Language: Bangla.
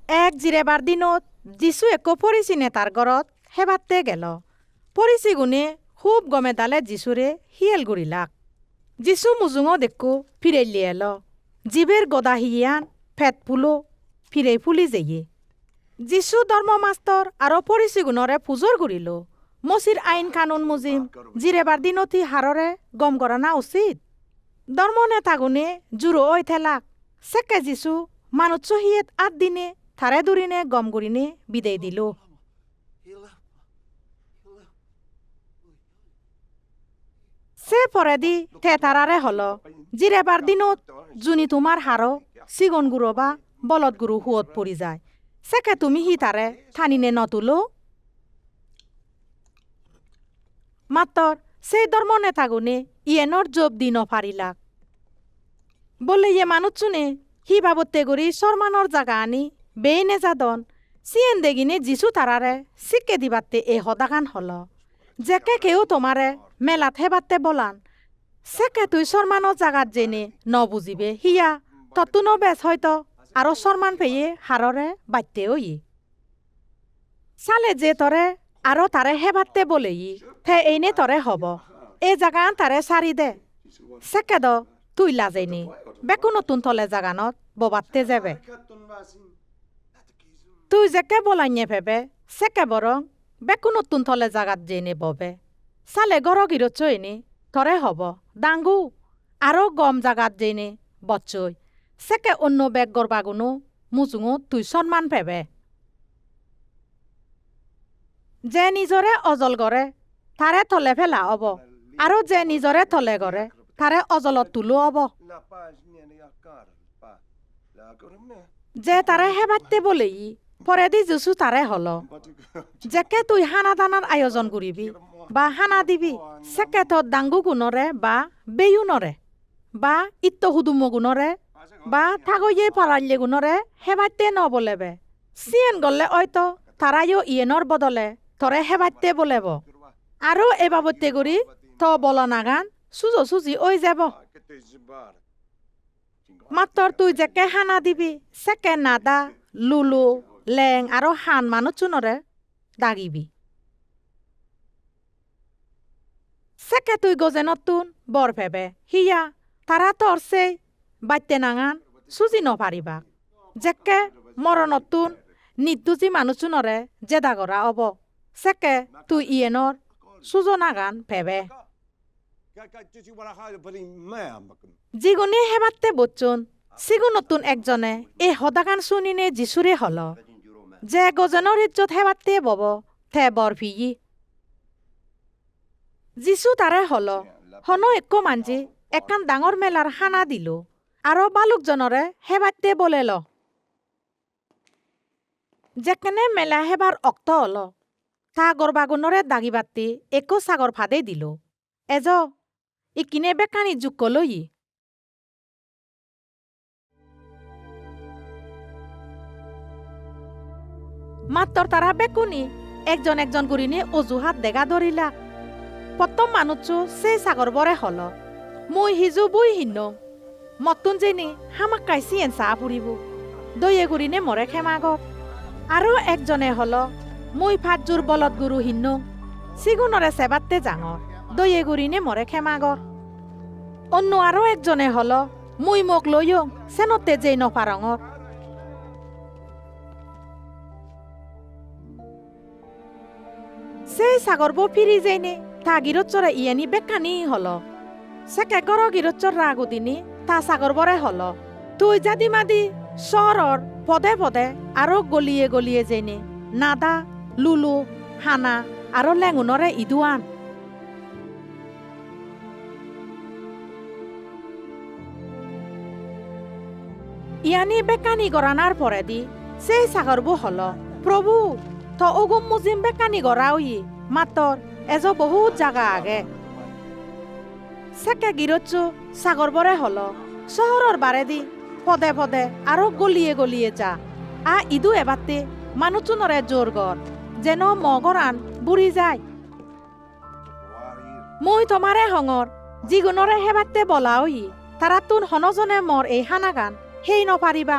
এক জিৰেবাৰ দিনত যিছু একো পৰিচিনে তাৰ ঘৰত হেবাতে গেল পৰিচি গুণে খুব গমেদালে যিছুৰে হিয়েল গুৰিলাক যিছু মুজুঙো দেখো ফিরেলি এলো জীবের গদা হিয়ান ফেট ফুলো ফিরে ফুলি যেয়ে যিছু ধর্ম মাস্টর আর পৰিচি গুণরে পুজোর গুৰিল মচির আইন কানুন মুজিম জিৰেবাৰ দিনতি হাররে গম করা না উচিত ধর্ম নেতা গুণে জুরো ওই থেলাক সেকে যিছু মানুষ চহিয়েত 8 দিনে থারে দুরিনে গম গুরিনে বিদায় দিল সে পরে দি থেতারারে হল জিরেবার দিনত জুনি তোমার হারো সিগন গুরু বা বলদ গুরু হুয়ত পড়ি যায় সেকে তুমি হি তারে থানিনে নতুলো মাত্তর সেই ধর্ম নেতাগুনে ইয়েনর জব দি নফারিলাক বলে ইয়ে মানুষ চুনে হি বাবতে গরি সরমানর জাগা আনি বেইনে যাদন সিয়েন দেগিনে যিছু তারারে সিকে দিবাতে এ হদাগান হল যেকে কেউ তোমারে মেলাত হেবাতে বলান সেকে তুই সরমানর জাগাত জেনে ন বুঝিবে হিয়া ততু নবেশ হয়তো আরো সরমান পেয়ে হাররে বাইতে ওই সালে যে তরে আরো তারে হেবাতে বলে থে এইনে তরে হব এ জাগান তারে সারি দে সেকে দ তুই লাজেনি বেকু নতুন তলে জাগানত ববাতে যাবে তুই যেকে বলাইনে ভেবে সেকে বরং বেকু নতুন তলে জাগাত জেনে ববে সালে গর গিরচ এনে তরে হব ডাঙ্গু আরো গম জাগাত জেনে বচ্চই সেকে অন্য বেগ গরবাগুনো মুজুঙো তুই সন্মান ভেবে যে নিজরে অজল গড়ে তারে তলে ফেলা হব আরো যে নিজরে তলে গড়ে তারে অজলত তুলো হব যে তারে হেবাতে বলেই পরে দি যিছু তারে হল যেকে তুই হানা দানার আয়োজন করিবি বা হানা দিবি সেকে তোর ডাঙ্গু গুণরে বা বেয়ুনরে বা ইত্ত হুদুম গুণরে বা থাগইয়ে পারাল্লে গুণরে হেবাতে নবলেবে সিয়েন গলে হয়তো তারাইও ইয়েনর বদলে তরে হেবাতে বলেব আরো এ বাবতে করি তো বল নাগান সুজো সুজি ওই যাব মাত্তর তুই যেকে হানা দিবি সেকে নাদা লুলু লেং আরো হান মানুষ চুনরে দাগিবি সেকে তুই গজে নতুন বর ভেবে হিয়া তারা তোর সে বাইতে নাঙান সুজি নপারিবা যেকে মর নতুন নিতুজি মানুষ চুনরে জেদা করা হব সেকে তুই ইয়েনর সুজো নাগান ভেবে জিগুনি হেবাতে বচ্চন সিগু নতুন একজনে এ হদাগান শুনিনে যিছুরে হল যে গজনের ইজ্জত হেবাতে বব থে বৰ ভিয়ি যিছু তারে হল হন একো মানজি একান ডাঙর মেলার হানা দিল আরো বালুকজনরে হেবাতে বলেল যেখানে মেলা হেবার অক্ত হল তা গরবাগুনরে দাগিবাতি একো সাগর ফাদে দিল এজ ইকিনে বেকানি যুক্ক লই মাত্তর তারা বেকুনি একজন একজন করিনে অজুহাত দেখা ধরিলা প্রথম মানুষ সেই সাগর বরে হল মই হিজু বই হিন্ন মতুন জেনি হামাক কাইসি এনসা ফুরিব দইয়ে গুরিনে মরে খেমাগত আরো একজনে হল মই ফাজুর বলদ গুরু হিন্ন সিগুনরে সেবাতে জাঙর দইয়ে গুরিনে মরে খেমাগত অন্য আরো একজনে হল মই মোক লইও সেনতে যেই নপারঙর সেই সাগর বো ফিরি যাইনে তা গিরচ্চরে ইয়ানি বেকানি হল সেকে গর গিরচ্চর রাগুদিনি তা সাগর বরে হল তুই জাদি মাদি শহরর পদে পদে আরো গলিয়ে গলিয়ে যাইনে নাদা লুলু হানা আরো লেঙুনরে ইদুয়ান ইয়ানি বেকানি গরানার পরে দি সেই সাগর বো হল প্রভু তো ওগুম মুজিম বেকানি গড়াওই মাত্তর এজ বহুত জাগা আগে সেকে গিরচ্ছ সাগর বরে হল শহরের বারে দি পদে পদে আরো গলিয়ে গলিয়ে যা আ ইদু এবাতে মানুষজনরে জোর গর যেন মগরান বুড়ি যায় মই তোমারে হঙর জিগুনরে হেবাতে বলাওই তারা তুন হনজনে মর এই হানাগান হেই নপারিবা